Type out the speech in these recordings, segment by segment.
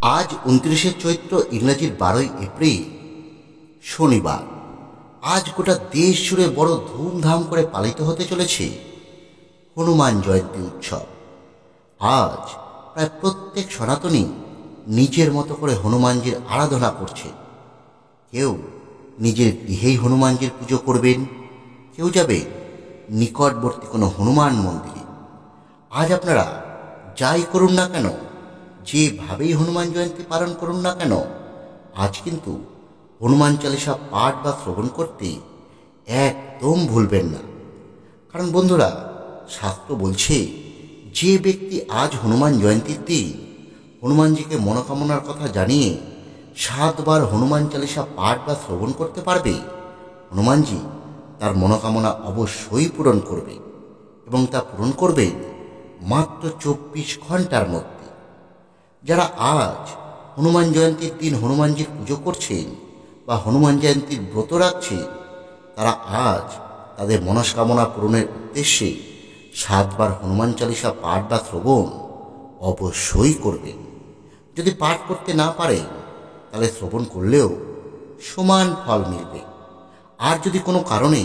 আজ 29শে চৈত্র, ইংরেজির 12ই এপ্রিল, শনিবার। আজ গোটা দেশ জুড়ে বড় ধুমধাম করে পালিত হতে চলেছে হনুমান জয়ন্তী উৎসব। আজ প্রায় প্রত্যেক সনাতনী নিজের মতো করে হনুমানজির আরাধনা করছে। কেউ নিজের গৃহেই হনুমানজির পুজো করবেন, কেউ যাবে নিকটবর্তী কোনো হনুমান মন্দিরে। আজ আপনারা যাই করুন না কেন, যেভাবেই হনুমান জয়ন্তী পালন করুন না কেন, আজ কিন্তু হনুমান চালিসা পাঠ বা শ্রবণ করতে একদম ভুলবেন না। কারণ বন্ধুরা, শাস্ত্র বলছে যে ব্যক্তি আজ হনুমান জয়ন্তীর দিন হনুমানজিকে মনোকামনার কথা জানিয়ে 7 বার হনুমান চালিসা পাঠ বা শ্রবণ করতে পারবে, হনুমানজি তার মনোকামনা অবশ্যই পূরণ করবে, এবং তা পূরণ করবে মাত্র 24 ঘন্টার মধ্যে। যারা আজ হনুমান জয়ন্তীর দিন হনুমানজির পুজো করছেন বা হনুমান জয়ন্তীর ব্রত রাখছেন, তারা আজ তাদের মনস্কামনা পূরণের উদ্দেশ্যে 7 বার হনুমান চালিসা পাঠ বা শ্রবণ অবশ্যই করবেন। যদি পাঠ করতে না পারেন, তাহলে শ্রবণ করলেও সমান ফল মিলবে। আর যদি কোনো কারণে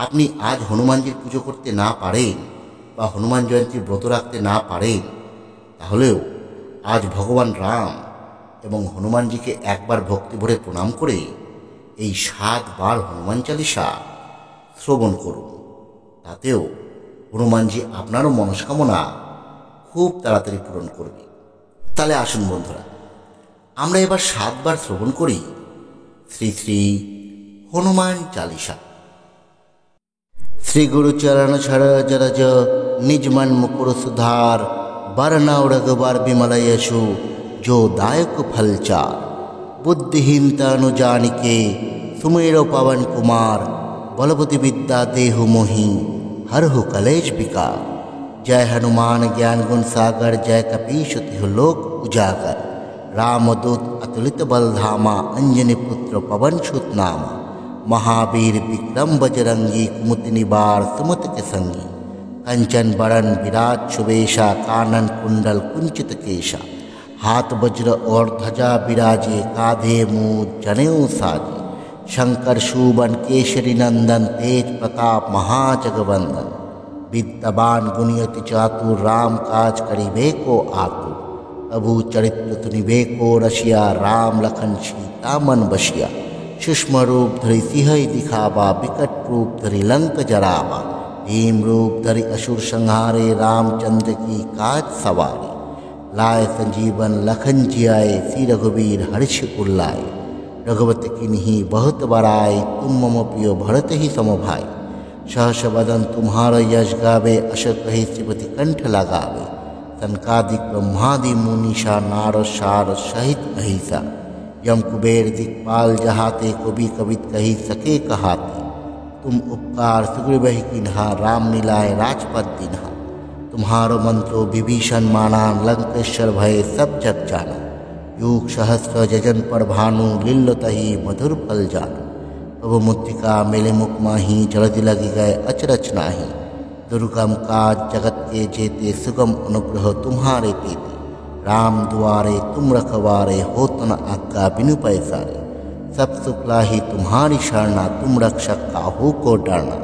আপনি আজ হনুমানজির পুজো করতে না পারেন বা হনুমান জয়ন্তীর ব্রত রাখতে না পারেন, তাহলেও আজ ভগবান রাম এবং হনুমানজিকে একবার ভক্তি ভরে প্রণাম করে এই 7 বার হনুমান চালিসা শ্রবণ করুন। তাতেও হনুমানজি আপনারও মনস্কামনা খুব তাড়াতাড়ি পূরণ করবে। তাহলে আসুন বন্ধুরা, আমরা এবার 7 বার শ্রবণ করি শ্রী শ্রী হনুমান চালিসা। श्री गुरु चरण छड़ जरज निज मन मुकुर सुधार, बरनौ रघुबर बिमल यशु जो दायक फल चार। बुद्धिहीनता अनुजानिके सुमेरो पवन कुमार, बलबुद्धि विद्या देहु मोहि हरहु कलेश विकार। जय हनुमान ज्ञान गुण सागर, जय कपीश तिहु लोक उजागर। रामदूत अतुलित बल धामा, अंजनी पुत्र पवन सुत नामा। महावीर विक्रम बजरंगी, कुमति निवार सुमति के संगी। कंचन बरन विराट सुबेशा, कानन कुंडल कुंचित केशा। हाथ वज्र और ध्वजा विराजे, काधे मूज जनेऊ साजे। शंकर शूबन केशरी नंदन, तेज प्रताप महाजगवंदन। विद्यावान गुणियति चातुर, राम काज करिबे को आतुर। प्रभु चरित्र सुनिबे को रसिया, राम लखन सीता मन बसिया। सूक्ष्म रूप धरि सिंहई दिखावा, विकट रूप धरि लंक जरावा। भीम रूप धरि असुर संहारे, रामचंद्र की काज सवारे। लाए संजीवन लखन जियाए, श्री रघुवीर हर्ष उल्लाए। रघुवत किन्ही बहुत बड़ाई, तुम मम प्रिय भरत ही समभाई। सहस वदन तुम्हारा यश गावे, अस कहि श्रीपति कंठ लगावे। सनकादिक ब्रह्मादि मुनीषा, नारद सारद सहित अहिसा। यम कुबेर दिक्पाल जहाते, कवि कवित कही सके कहाते। तुम उपकार सुग्रीवहि कीन्हा, राम मिलाए राजपद दीन्हा। तुम्हारो मंत्रो विभीषण माना, लंकेश्वर भय सब जग जाना। युग सहस्र जजन पर भानु, लील्यो तहि मधुर फल जानु। प्रभु मुद्रिका मेले मुख माही, जलधि लगी गए अचरज नाही। दुर्गम काज जगत के जेते, सुगम अनुग्रह तुम्हारे तेते। राम दुआरे तुम रखवारे, होत न आज्ञा बिनु पैसारे। सब सुख लाही तुम्हारी शरणा, तुम रक्षक काहू को डरना।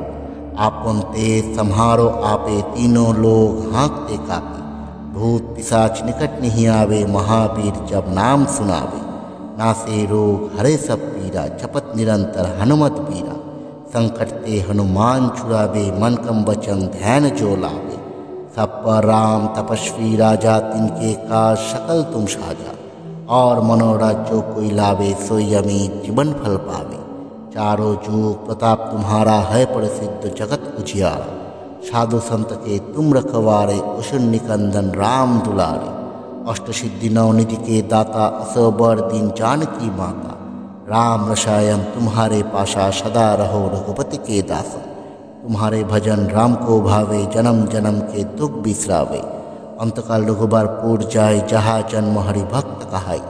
आपन तेज सम्हारो आपे, तीनों लोग हाँकते कापे। भूत पिशाच निकट नहीं आवे, महावीर जब नाम सुनावे। नासे रोग हरे सब पीरा, जपत निरंतर हनुमत बीरा। संकट ते हनुमान छुड़ावे, मन कम वचन ध्यान जो लावे। सब पर राम तपस्वी राजा, तिनके काज सकल तुम साजा। और मनोरथ जो कोई लावे, सोई अमीत जीवन फल पावे। चारों जुग प्रताप तुम्हारा, है प्रसिद्ध जगत उजियारा। साधु संत के तुम रखवारे, असुर निकंदन राम दुलारे। अष्ट सिद्धि नवनिधि के दाता, असबर दीन जानकी माता। राम रसायन तुम्हारे पाशा, सदा रहो रघुपति के दासा। तुम्हारे भजन राम को भावे, जन्म जन्म के दुख बिसरावे। अंतकाल रघुबर पुर जाय, जहाँ जन्म हरि भक्त कहाय।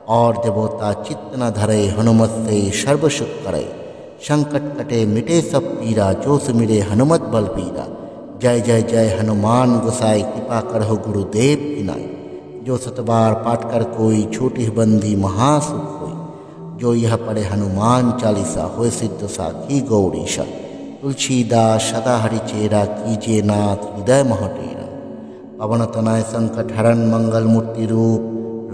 और देवता चित्त न धरे, हनुमत से सर्व सुख करे। संकट कटे मिटे सब पीरा, जो सुमिरे हनुमत बल पीरा। जय जय जय हनुमान गोसाई, कृपा करहु गुरुदेव की नाई। जो 7 बार पाठ कर कोई छोटी बंदी महासुख होई। जो यह पढ़े हनुमान चालीसा होय सिद्ध साखी गौरीशा। तुलसीदास सदा हरि चेरा कीजिए नाथ हृदय महटेरा। पवन तनय संकट हरण मंगल मूर्ति रूप।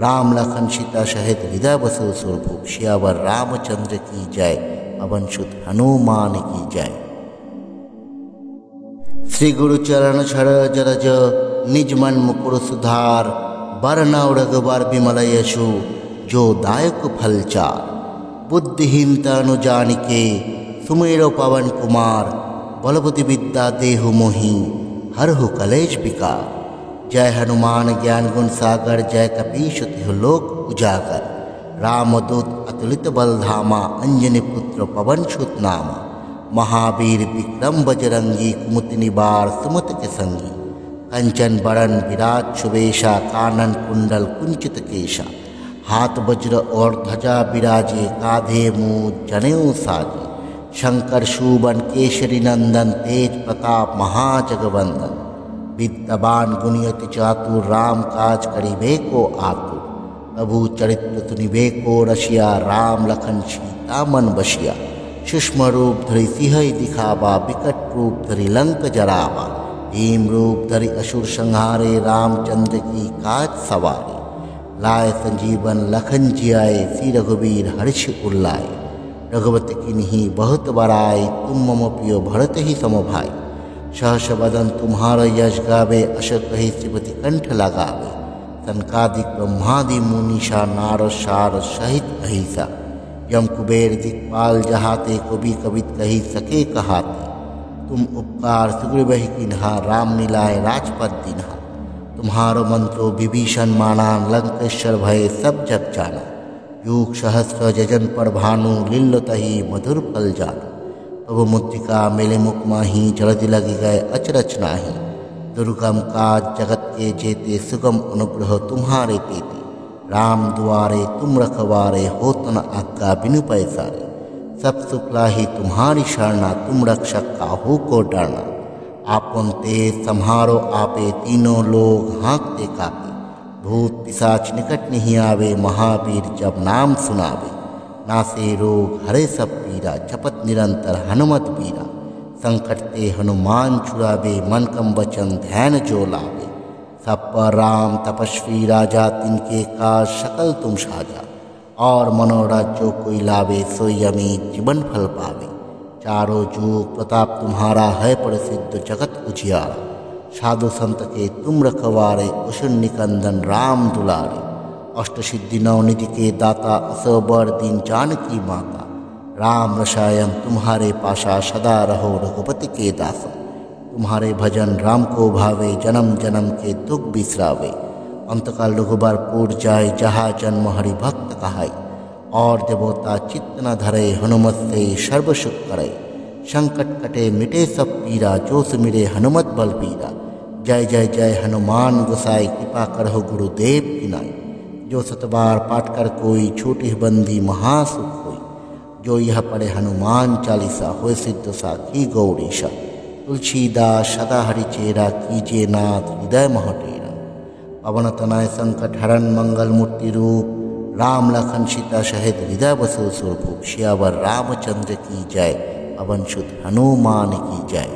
राम लखन सीता सहित हृदय बसो सुरभूप। सियावर रामचंद्र की जय, पवन सुत हनुमान की जय। श्री गुरु चरण छड़ जरज, निज मन मुकुर सुधार। बरनौ रघुबर विमल यशु, जो दायक फल चार। बुद्धिहीन तनु जानिके, सुमेरो पवन कुमार। बल बुद्धि विद्या देहु मोहि, हरहु कलेश विकार। जय हनुमान ज्ञान गुण सागर, जय कपीश तिहु लोक उजागर। रामदूत अतुलित बल धामा, अंजनी पुत्र पवन सुत नामा। महावीर विक्रम बजरंगी, कुमति निवार सुमति के संगी। कंचन बरन विराट सुबेशा, कानन कुंडल कुंचित केशा। हाथ वज्र और ध्वजा विराजे, काधे मूंज जनेऊ साजे। शंकर शूबन केशरी नंदन, तेज प्रताप महाजगवंदन। विद्यावान गुणियति चातुर, राम काज करिबे को आतुर। प्रभु चरित्र सुनिबे को रसिया, राम लखन सीता मन बसिया। सूक्ष्म रूप धरि सिंहई दिखावा, विकट रूप धरि लंक जरावा। भीम रूप धरि असुर संहारे, रामचंद्र की काज सवारे। लाए संजीवन लखन जियाए, श्री रघुवीर हर्ष उल्लाए। रघुवत किन्हीं बहुत बड़ाई, तुम मम प्रिय भरत ही समभाई। सहस बदन तुम्हारा यश गावे, अस कहि श्रीपति कंठ लगावे। सनकादिक ब्रह्मादि मुनीषा, नारद शारद सहित अहिसा। यम कुबेर दिक्पाल जहाते, कवि कवित कही सके कहाते। तुम उपकार सुग्रीवहि कीन्हा, राम मिलाए राजपद दीन्हा। तुम्हारो मंत्रो विभीषण माना, लंकेश्वर भय सब जग जाना। युग सहस्र जजन पर भानु, लील्यो तहि मधुर फल जानु। प्रभु मुद्रिका मेले मुख माही, जल्दी लगी गए अचरज नाही। दुर्गम काज जगत के जेते, सुगम अनुग्रह तुम्हारे तेते। राम दुआरे तुम रखवारे, हो तन आज्ञा बिनु पैसारे। सब सुख लाही तुम्हारी शरणा, तुम रक्षक काहू को डरना। आपन तेज सम्हारो आपे, तीनों लोग हाँकते कापे। भूत पिशाच निकट नहीं आवे, महावीर जब नाम सुनावे। नासे रोग हरे सब पीरा, जपत निरंतर हनुमत बीरा। संकट ते हनुमान छुड़ावे, मन कम वचन ध्यान जो लावे। सब पर राम तपस्वी राजा, तिनके काज सकल तुम साजा। और मनोरथ जो कोई लावे, सोई अमित जीवन फल पावे। चारों जुग प्रताप तुम्हारा, है प्रसिद्ध जगत उजियारा। साधु संत के तुम रखवारे, उषुन निकंदन राम दुलारे। अष्ट सिद्धि नवनिधि के दाता, असबर दीन जानकी माता। राम रसायन तुम्हारे पाशा, सदा रहो रघुपति के दासा। तुम्हारे भजन राम को भावे, जन्म जन्म के दुख बिसरावे। अंतकाल रघुबर पुर जाय, जहाँ जन्म हरि भक्त कहाय। और देवता चित्त न धरे, हनुमत से सर्व सुख करे। संकट कटे मिटे सब पीरा, जो सुमिरे हनुमत बल पीरा। जय जय जय हनुमान गोसाई, कृपा करहु गुरुदेव की नाई। जो 7 बार पाठ कर कोई, छोटी बंदी महासुख होई। जो यह पढ़े हनुमान चालीसा, होय सिद्ध साखी गौरीशा। तुलसीदास सदा हरि चेरा कीजिए नाथ हृदय महटेरा। पवन तनय संकट हरण मंगल मूर्ति रूप। राम लखन सीता सहित हृदय बसो सुरभूप। सियावर रामचंद्र की जय, पवन सुत हनुमान की जय।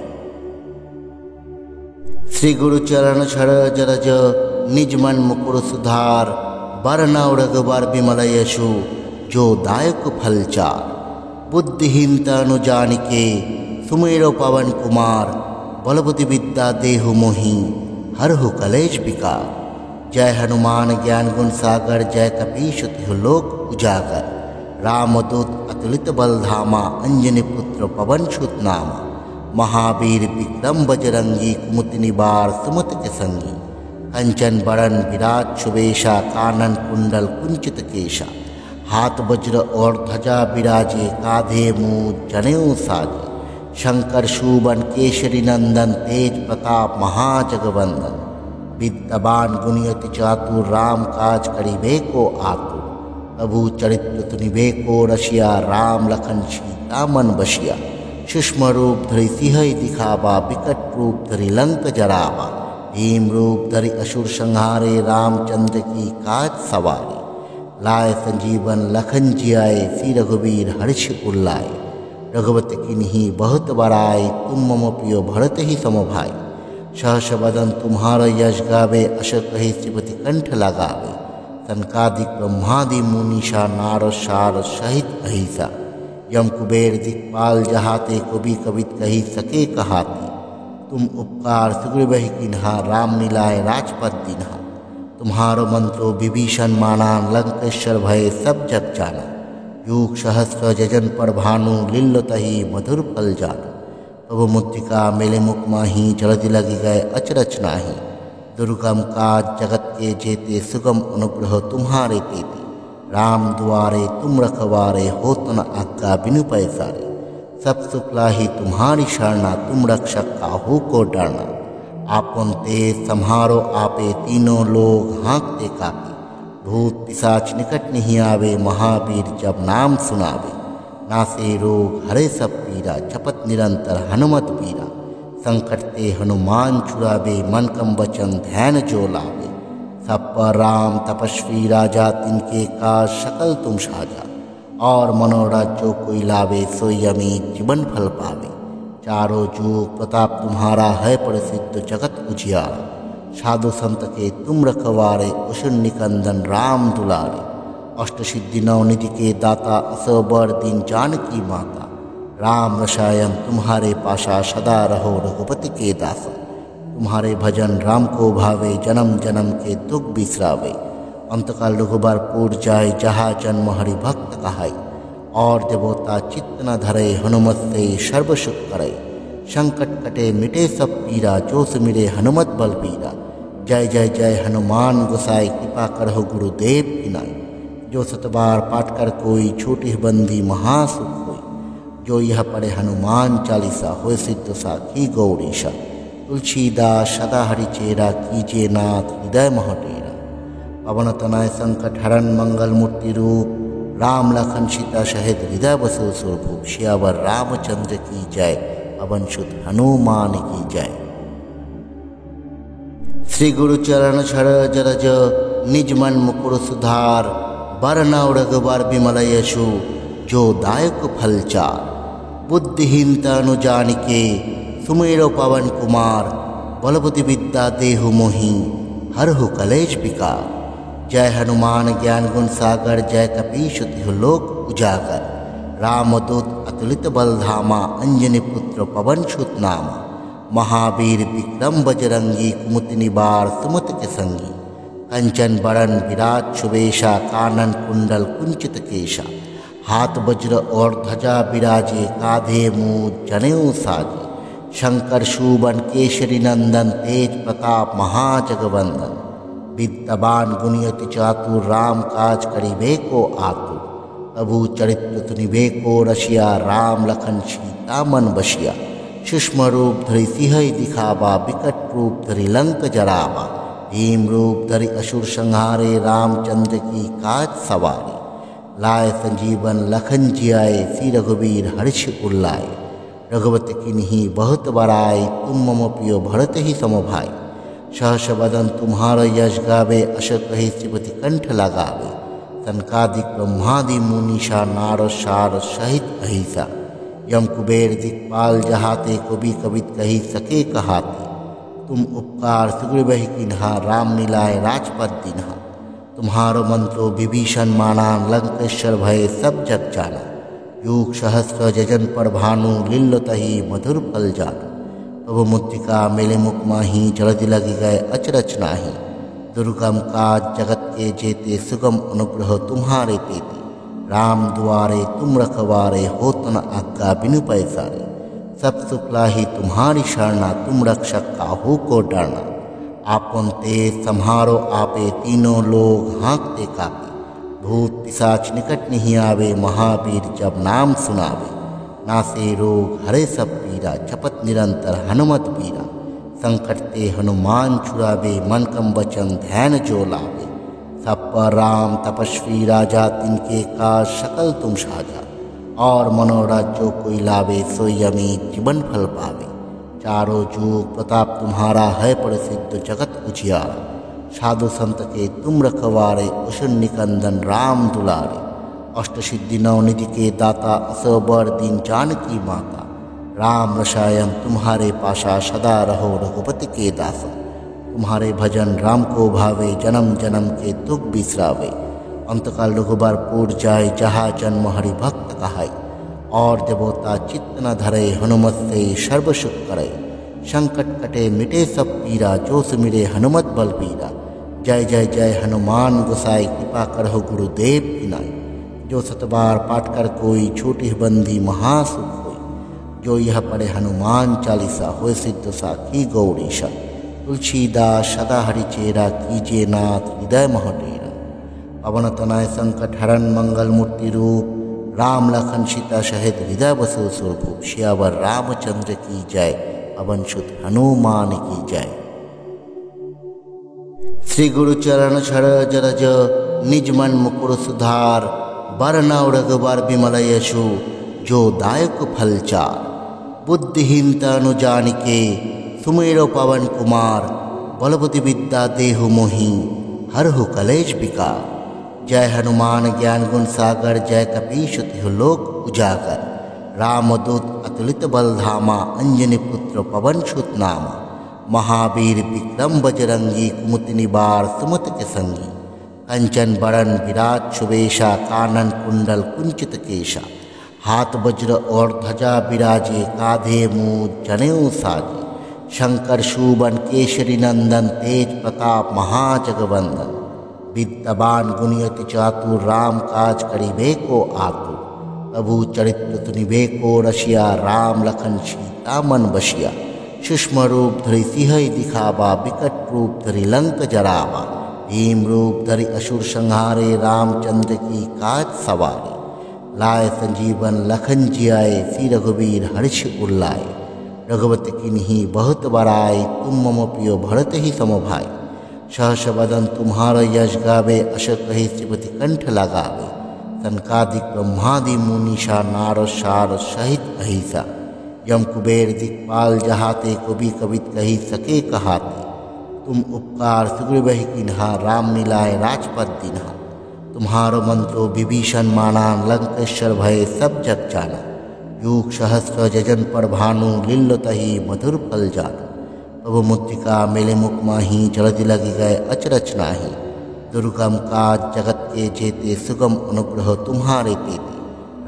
श्री गुरु चरण छड़ जरज, निज मन मुकुर सुधार। बरनौ रघुबर विमल यशु, जो दायक फल चार। बुद्धिहीन तनु जानिके, सुमेरो पवन कुमार। बल बुद्धि विद्या देहु मोहि, हरहु कलेश विकार। जय हनुमान ज्ञान गुण सागर, जय कपीश तिहु लोक उजागर। रामदूत अतुलित बल धामा, अंजनी पुत्र पवन सुत नामा। महावीर विक्रम बजरंगी, कुमति निवार सुमति के संगी। कंचन बरन विराट सुबेशा, कानन कुंडल कुंचित केशा। हाथ वज्र और ध्वजा विराजे, काधे मूंज जनेऊ साजे। शंकर शूबन केशरी नंदन, तेज प्रताप महाजगवंदन। विद्यावान गुणियति चातुर, राम काज करिबे को आतुर। प्रभु चरित्र सुनिबे को रसिया, राम लखन सीता मन बसिया। सूक्ष्म रूप धरि सिंहई दिखावा, विकट रूप धरि लंक जरावा। भीम रूप धरि असुर संहारे रामचंद्र की काज सवारे। लाए संजीवन लखन जियाए सी रघुवीर हर्ष उल्लाए। रघुवत किन्हीं बहुत बड़ाई तुम मम प्रियो भरत ही समभाई। सहस बदन तुम्हारा यश गावे अश कहे श्रीपति कंठ लगावे। सनकादिक ब्रह्मादि मुनीषा नारद शारद सहित अहिसा। यम कुबेर दिक्पाल जहाते कवि कवित कही सके कहाते। तुम उपकार सुग्रीव किन्हा राम मिलाए राजपद दिन्हा। तुम्हारो मंत्रो विभीषण माना लंकेश्वर भय सब जग जाना। युग सहस्र जजन पर भानु लिल्ल तही मधुर फल जानु। प्रभु मुद्रिका मेले मुख माही जलधि लगी गए अचरच नाही। दुर्गम काज जगत के जेते सुगम अनुग्रह तुम्हारे तेते। राम दुआरे तुम रखवारे हो तन आज्ञा बिनु पैसारे। सब सुख लाही तुम्हारी शरणा तुम रक्षक काहू को डरना। आपन तेज सम्हारो आपे तीनों लोग हाँकते कापे। भूत पिशाच निकट नहीं आवे महावीर जब नाम सुनावे। नासे रोग हरे सब पीरा जपत निरंतर हनुमत पीरा। संकट ते हनुमान छुड़ावे मन कम वचन ध्यान जो लावे। सब पर राम तपस्वी राजा तिनके काज सकल तुम साजा। और मनोरथ जो कोई लावे सोई अमीत जीवन फल पावे। चारों जुग प्रताप तुम्हारा है प्रसिद्ध जगत उजियारा। साधु संत के तुम रखवारे उषुन निकंदन राम दुलारे। अष्ट सिद्धि नवनिधि के दाता असबर दिन जानकी माता। राम रसायन तुम्हारे पाशा सदा रहो रघुपति के दासा। तुम्हारे भजन राम को भावे जन्म जन्म के दुख बिसरावे। अंतकाल रघुबर पूर जाय जहाँ जन्म हरि भक्त कहाई। और देवता चित्त न धरे हनुमत से सर्व सुख करे। संकट कटे मिटे सब पीरा जो सुमिरे हनुमत बल पीरा। जय जय जय हनुमान गोसाई कृपा करहु गुरुदेव की नाई। जो सतबार पाठ कर कोई छोटी बंदी महासुख होई। जो यह पढ़े हनुमान चालीसा होय सिद्ध साखी गौरीशा। तुलसीदास सदा हरि चेरा कीजे नाथ हृदय महटेरा। पवन तनय संकट हरण मंगल मूर्ति रूप। राम लखन सीता सहित हृदय बसु सुरभूप। सियावर रामचंद्र की जय पवन सुत हनुमान की जय। श्री गुरु चरण छड़ जरज निज मन मुकुर सुधार। बरनौ रघुबर बिमल यशु जो दायक फल चार। बुद्धिहीनता नु जानिके सुमेरो पवन कुमार। बलबुद्धि विद्या देहु मोहि हरहु कलेश विकार। जय हनुमान ज्ञान गुण सागर जय कपीश तिहु लोक उजागर। रामदूत अतुलित बल धामा अंजनी पुत्र पवन सुत नामा। महावीर विक्रम बजरंगी कुमति निवार सुमति के संगी। कंचन बरन विराट सुबेशा कानन कुंडल कुंचित केशा। हाथ वज्र और ध्वजा विराजे काधे मूज जनेऊ साजे। शंकर शूबन केशरी नंदन तेज प्रताप महाजगवंदन। विद्यमान गुणियति चातुर राम काज करिबे को आतुर। प्रभु चरित्र सुनिबे को रसिया राम लखन सीता मन बसिया। सूक्ष्म रूप धरि सिंहई दिखावा विकट रूप धरि लंक जरावा। भीम रूप धरि असुर संहारे रामचंद्र की काज सवारे। लाए संजीवन लखन जियाए सी रघुवीर हर्ष उल्लाए। रघुवत किन्हीं बहुत बड़ाई तुम मम प्रियो भरत ही समभाई। सहस बदन तुम्हारा यश गावे अश कहे श्रीपति कंठ लगावे। सनकादिक ब्रह्मादि मुनीषा नारद शारद सहित अहिसा। यम कुबेर दिक्पाल जहाते कवि कवित कही सके कहाते। तुम उपकार सुग्रीव किन्हा राम मिलाए राजपद दिन्हा। तुम्हारो मंत्रो विभीषण माना लंकेश्वर भय सब जग जाना। युग सहस्र जजन पर भानु लिल्ल तही मधुर फल जानु। प्रभु मुद्रिका मेले मुख माही जलधि लगी गए अचरच नाही। दुर्गम काज जगत के जेते सुगम अनुग्रह तुम्हारे तेते। राम दुआरे तुम रखवारे हो तन आज्ञा बिनु पैसारे। सब सुख लाही तुम्हारी शरणा तुम रक्षक काहू को डरना। आपन तेज सम्हारो आपे तीनों लोग हाँकते कापे। भूत पिशाच निकट नहीं आवे महावीर जब नाम सुनावे। नासे रोग हरे सब पीरा जपत निरंतर हनुमत पीरा। संकट ते हनुमान छुड़ावे मन कम वचन ध्यान जो लावे। सब पर राम तपस्वी राजा तिनके काज सकल तुम साजा। और मनोरथ जो कोई लावे सोई अमीत जीवन फल पावे। चारों जुग प्रताप तुम्हारा है प्रसिद्ध जगत उजियारा। साधु संत के तुम रखवारे उषुन निकंदन राम दुलारे। अष्ट सिद्धि नवनिधि के दाता असबर दीन जानकी माता। राम रसायन तुम्हारे पाशा सदा रहो रघुपति के दासा। तुम्हारे भजन राम को भावे जन्म जन्म के दुख बिसरावे। अंतकाल रघुबर पूर जाए जहाँ जन्म हरि भक्त कहाई। और देवता चित्त न धरे हनुमत से सर्व सुख करे। संकट कटे मिटे सब पीरा जो सुमिरे हनुमत बलबीरा। जय जय जय हनुमान गोसाई कृपा करहु गुरुदेव की नाई। जो सतबार पाठ कर कोई छोटी बंदी महासुख होई। जो यह पढ़े हनुमान चालीसा होय सिद्ध साखी गौरीशा। तुलसीदास सदा हरि चेरा कीजिए नाथ हृदय महटेरा। पवन तनय संकट हरण मंगल मूर्ति रूप। राम लखन सीता सहित हृदय बसु सुरभूप। सियावर रामचंद्र की जय पवन सुत हनुमान की जय। श्री गुरु चरण सरोज रज निज मन मुकुर सुधार। बरनउँ रघुबर बिमल यशु जो दायक फल चार। बुद्धिहीनता नु जानिके सुमिरो पवन कुमार। बल बुद्धि विद्या देहु मोहि हरहु कलेश विकार। जय हनुमान ज्ञान गुण सागर जय कपीश तिहु लोक उजागर। रामदूत अतुलित बल धामा अंजनी पुत्र पवन सुत नामा। महावीर विक्रम बजरंगी कुमति निवार सुमत के संगी। कंचन बरन विराट सुवेशा कानन कुंडल कुंचित केशा। हाथ वज्र और ध्वजा विराजे काधे मूज जनेऊ साजे। शंकर शूबन केशरी नंदन तेज प्रताप महाजगवंदन। विद्यवान गुणियति चातुर राम काज करिबे को आतुर। प्रभु चरित्र सुनिबे को रसिया राम लखन सीता मन बसिया। सूक्ष्म रूप धरि सिंह दिखावा विकट रूप धरि लंक जरावा। भीम रूप धरि असुर संहारे रामचंद्र की काज सवारे। लाए संजीवन लखन जियाए श्री रघुवीर हर्ष उल्लाए। रघुवत किन्हीं बहुत बड़ाई तुम मम प्रियो भरत ही समभाई। सहस बदन तुम्हारा यश गावे अस कहि श्रीमति कंठ लगावे। सनकादिक ब्रह्मादि मुनीषा नारद सारद सहित अहिसा। यम कुबेर दिक्पाल जहाते कवि कवित कही सके कहाते। तुम उपकार सुग्रीवहि किन्हा राम मिलाए राजपद दिन्हा। तुम्हारो मंत्रो विभीषण माना लंकेश्वर भय सब जग जाना। युग सहस्र जजन पर भानु लील्यो तहि मधुर फल जानु। प्रभु मुद्रिका मेले मुख माही जलधि लगी गए अचरज नाही। दुर्गम काज जगत के जेते सुगम अनुग्रह तुम्हारे तेते।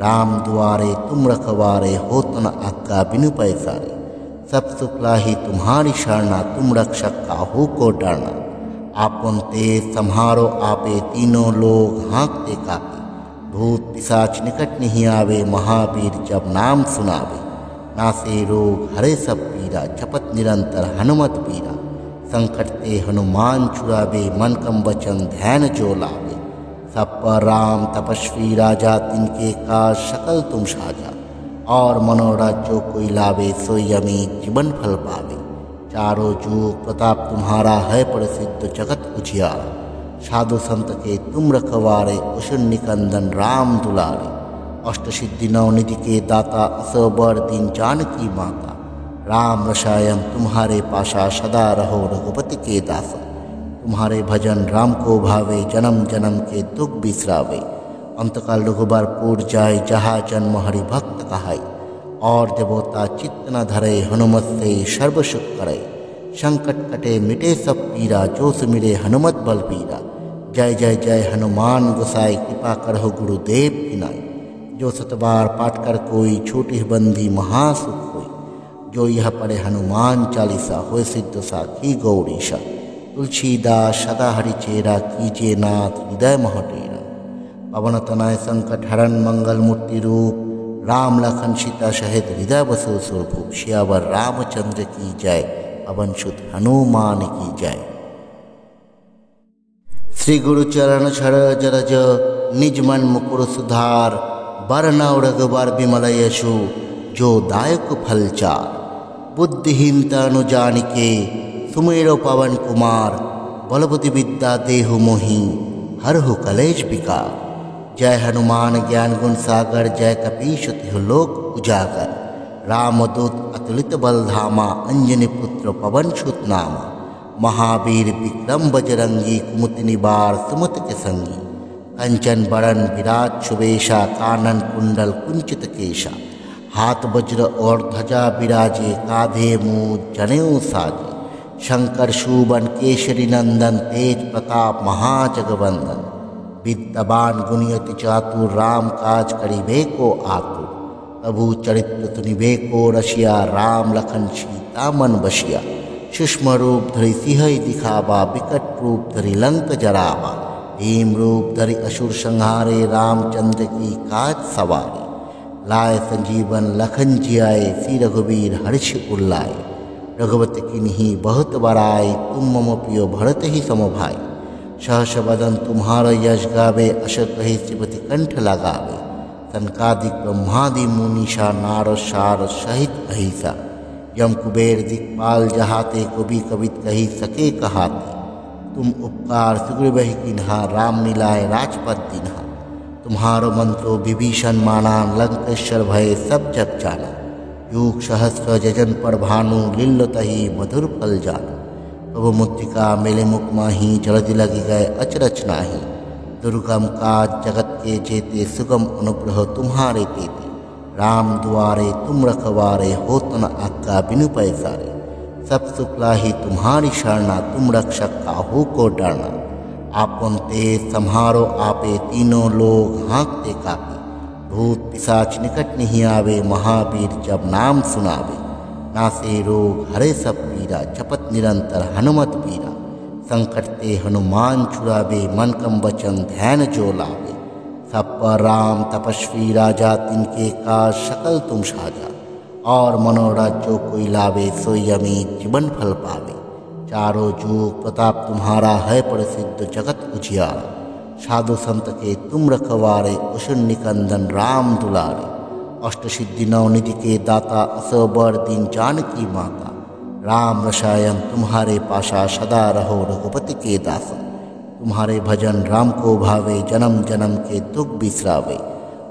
राम दुआरे तुम रखवारे होत न आज्ञा बिनु पैसारे। सब सुख लाही तुम्हारी शरणा तुम रक्षक काहू को डरना। आपन तेज सम्हारो आपे तीनों लोग हाँकते कापे। भूत पिशाच निकट नहीं आवे महावीर जब नाम सुनावे। नासे रोग हरे सब पीरा जपत निरंतर हनुमत पीरा। संकट ते हनुमान छुड़ावे मन कम वचन ध्यान जो लावे। सब पर राम तपस्वी राजा तिनके काज सकल तुम साजा। और मनोरथ जो कोई लावे सोई अमित जीवन फल पावे। चारों जुग प्रताप तुम्हारा है प्रसिद्ध जगत उजियारा। साधु संत के तुम रखवारे उषुन निकंदन राम दुलारे। अष्ट सिद्धि नवनिधि के दाता असबर दीन जानकी माता। राम रसायन तुम्हारे पाशा सदा रहो रघुपति के दासा। तुम्हारे भजन राम को भावे जन्म जन्म के दुख बिसरावे। अंतकाल रघुबर पूर जाए जहाँ जन्म हरि भक्त कहाई। और देवता चित्त न धरे हनुमत से सर्व सुख करे। संकट कटे मिटे सब पीरा जो सुमिरे हनुमत बलबीरा। जय जय जय हनुमान गोसाई कृपा करहु गुरुदेव की नाई। जो सतबार पाठ कर कोई छोटी बंदी महासुख होई। जो यह पढ़े हनुमान चालीसा होय सिद्ध साखी गौरीशा। तुलसीदास सदा हरि चेरा कीजिए नाथ हृदय महटेरा। पवन तनय संकट हरण मंगल मूर्ति रूप। राम लखन सीता सहित हृदय बसु सुरभूप। सियावर रामचंद्र की जय पवन सुत हनुमान की जय। श्री गुरु चरण सरोज रज निज मन मुकुर सुधार। बरनउँ रघुबर बिमल यशु जो दायक फल चार। बुद्धिहीनता नु जानिके सुमिरो पवन कुमार। बल बुद्धि विद्या देहु मोहि हरहु कलेश विकार। जय हनुमान ज्ञान गुण सागर जय कपीश तिहु लोक उजागर। रामदूत अतुलित बलधामा अंजनी पुत्र पवन सुत नामा। महावीर विक्रम बजरंगी कुमुति निवार सुमति के संगी। कंचन बरन विराट सुवेशा कानन कुंडल कुंचित केशा। हाथ वज्र और ध्वजा विराजे काधे मूज जनेऊ साजे। शंकर शूबन केशरी नंदन तेज प्रताप महाजगवंदन। विद्यवान गुणियति चातुर राम काज करिबे को आतुर। प्रभु चरित्र सुनिबे को रसिया राम लखन सीता मन बसिया। सूक्ष्म रूप धरि सिंहई दिखावा विकट रूप धरि लंक जरावा। भीम रूप धरि असुर संहारे रामचंद्र की काज सवारे। लाए संजीवन लखन जियाए सी रघुवीर हर्ष उल्लाए। रघुवत किन्हीं बहुत बड़ाई तुम मम प्रियो भरत ही समभाई। सहस बदन तुम्हारा यश गावे अश कही शिवति कंठ लगावे। सनकादिक ब्रह्मादि मुनीषा नारद शारद सहित अहिसा। यम कुबेर दिक्पाल जहाते कवि कवित कही सके कहाते। तुम उपकार सुग्रीवहि किन्हा राम मिलाए राजपद दिन्हा। तुम्हारो मंत्रो विभीषण माना लंकेश्वर भय सब जग जाना। युग सहस्र जजन पर भानु लील्लतहि मधुर फल जानु। प्रभु मुद्रिका मेले मुख माही जलधि लगी गए अचरच नाही। दुर्गम काज जगत के जेते सुगम अनुग्रह तुम्हारे तेते। राम दुआरे तुम रखवारे हो तन आज्ञा बिनु पैसारे। सब सुखलाही तुम्हारी शरणा तुम रक्षक काहू को डरना। आपन तेज सम्हारो आपे तीनों लोग हाँकते कापे। भूत पिशाच निकट नहीं आवे महावीर जब नाम सुनावे। नासे रोग हरे सब पीरा जपत निरंतर हनुमत पीरा। संकट ते हनुमान छुड़ावे मन कम वचन ध्यान जो लावे। सब पर राम तपस्वी राजा तिनके काज सकल तुम साजा। और मनोरथ जो कोई लावे सोई अमित जीवन फल पावे। चारों जुग प्रताप तुम्हारा है प्रसिद्ध जगत उजियारा। साधु संत के तुम रखवारे उषुन निकंदन राम दुलारे। अष्ट सिद्धि नवनिधि के दाता असबर दिन जानकी माता। राम रसायन तुम्हारे पाशा सदा रहो रघुपति के दासा। तुम्हारे भजन राम को भावे जन्म जन्म के दुख बिसरावे।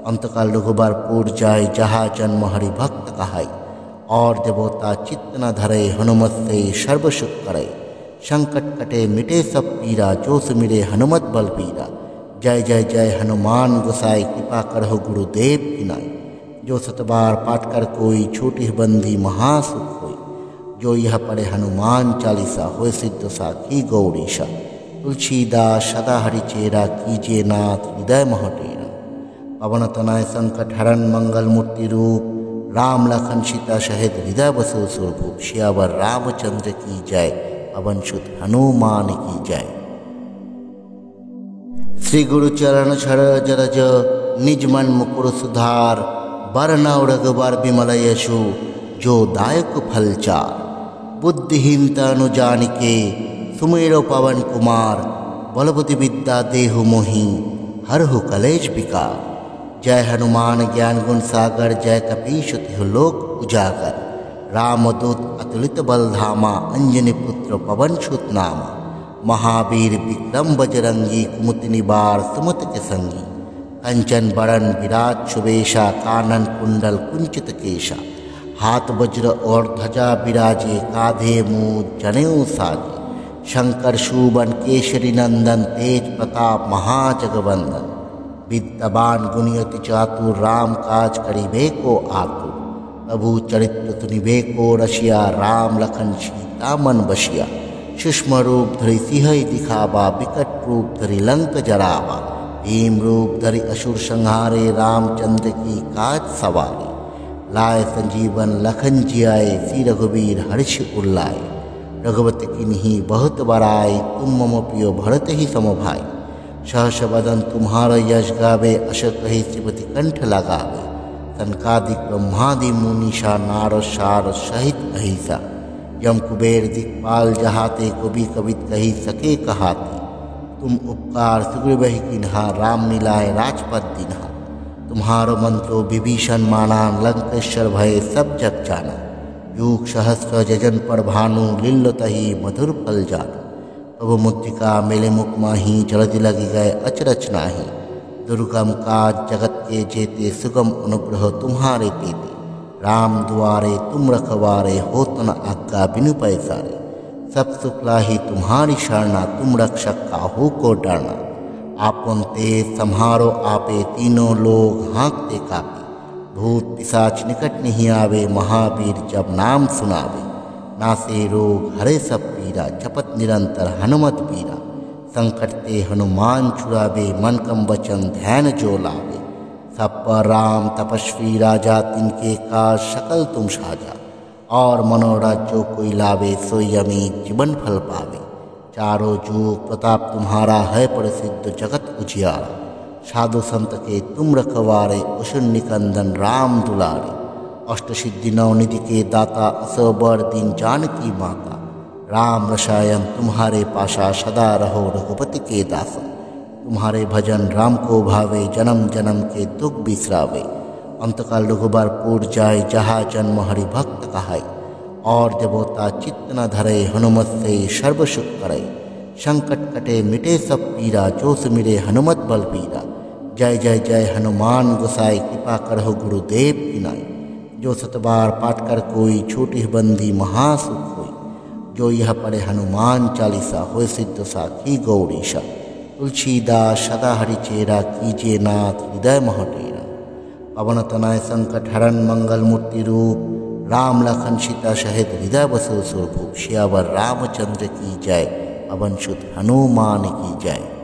अंतकाल रघुबर पूर जाय जहाँ जन्म हरि भक्त कहाई। और देवता चित्त न धरे हनुमत से सर्व सुख करे। संकट कटे मिटे सब पीरा जो सुमिरे हनुमत बल पीरा। जय जय जय हनुमान गोसाई कृपा करहु गुरुदेव की नाई। जो सतबार पाठ कर कोई छोटी बंदी महासुख होई। जो यह पढ़े हनुमान चालीसा होय सिद्ध साखी गौरीशा। तुलसीदास सदा हरिचेरा कीजे नाथ हृदय महटेरा। पवन तनय संकट हरण मंगल मूर्ति रूप। राम लखन सीता सहित हृदय बसो सुरभूप। सियावर रामचंद्र की जय पवन सुत हनुमान की जय। श्री गुरु चरण सरोज रज निज मन मुकुर सुधार। बरनउँ रघुबर बिमल यशु जो दायक फल चार। बुद्धिहीन तनु जानिके सुमिरो पवन कुमार। बल बुद्धि विद्या देहु मोहि हरहु कलेश विकार। जय हनुमान ज्ञान गुण सागर जय कपीश तिहु लोक उजागर। रामदूत अतुलित बलधामा अंजनी पुत्र पवन सुत नामा। महावीर विक्रम बजरंगी कुमुति निवार सुमति के संगी। कंचन बरन विराट सुवेशा कानन कुंडल कुंचित केशा। हाथ वज्र और ध्वजा विराजे काधे मूज जनेऊ साजे। शंकर शूबन केशरी नंदन तेज प्रताप महाजगवंदन। विद्यवान गुणियति चातुर राम काज करिबे को आतुर। प्रभु चरित्र सुनिबे को रसिया राम लखन सीता मन बसिया। सूक्ष्म रूप धरि सिंहई दिखावा विकट रूप धरि लंक जरावा। भीम रूप धरि असुर संहारे रामचंद्र की काज सवारे। लाए संजीवन लखन जियाए सी रघुवीर हर्ष उल्लाए। रघुवत किन्हीं बहुत बड़ाई तुम मम प्रियो भरत ही समभाई। सहस बदन तुम्हारा यश गावे अश कही शिवति कंठ लगावे। सनकादिक ब्रह्मादि मुनीषा नारद शारद सहित अहिसा। यम कुबेर दिक्पाल जहाते कवि कवित कही सके कहाते। तुम उपकार सुग्रीवहि किन्हा राम मिलाए राजपद दिन्हा। तुम्हारो मंत्रो विभीषण माना लंकेश्वर भय सब जग जाना। युग सहस्र जजन पर भानु लील्लतहि मधुर फल जानु। प्रभु मुद्रिका मेले मुख माही जलधि लगी गए अचरच नाही। दुर्गम काज जगत के जेते सुगम अनुग्रह तुम्हारे तेते। राम दुआरे तुम रखवारे होत न आज्ञा बिनु पैसारे। सब सुख लाही तुम्हारी शरणा तुम रक्षक काहू को डरना। आपन तेज सम्हारो आपे तीनों लोग हाँकते कापे। भूत पिशाच निकट नहीं आवे महावीर जब नाम सुनावे। नासे रोग हरे सब पीरा जपत निरंतर हनुमत पीरा। संकट ते हनुमान छुड़ावे मन कम वचन ध्यान जो लावे। सब पर राम तपस्वी राजा तिनके का शकल तुम साजा। और मनोरथ जो कोई लावे सोई अमित जीवन फल पावे। चारों जुग प्रताप तुम्हारा है प्रसिद्ध जगत उजियारा। साधु संत के तुम रखवारे उषुन निकंदन राम दुलारे। अष्ट सिद्धि नवनिधि के दाता असबर दीन जानकी माता। राम रसायन तुम्हारे पाशा सदा रहो रघुपति के दासा। तुम्हारे भजन राम को भावे जन्म जन्म के दुख बिसरावे। अंतकाल रघुबर पूर जाय जहाँ जन्म हरि भक्त कहाय। और देवता चित्त न धरे हनुमत से सर्व सुख करे। संकट कटे मिटे सब पीरा जो सुमिरे हनुमत बल पीरा। जय जय जय हनुमान गोसाई कृपा करहु गुरुदेव की नाई। जो सतबार पाठ कर कोई छोटी बंदी महासुख होई। जो यह पढ़े हनुमान चालीसा होय सिद्ध साखी गौरीशा। तुलसीदास सदा हरि चेरा कीजिए नाथ हृदय महटेरा। पवन तनय संकट हरण मंगल मूर्ति रूप। राम लखन सीता सहित हृदय बसो सुरभूप। सियावर रामचंद्र की जय पवन सुत हनुमान की जय।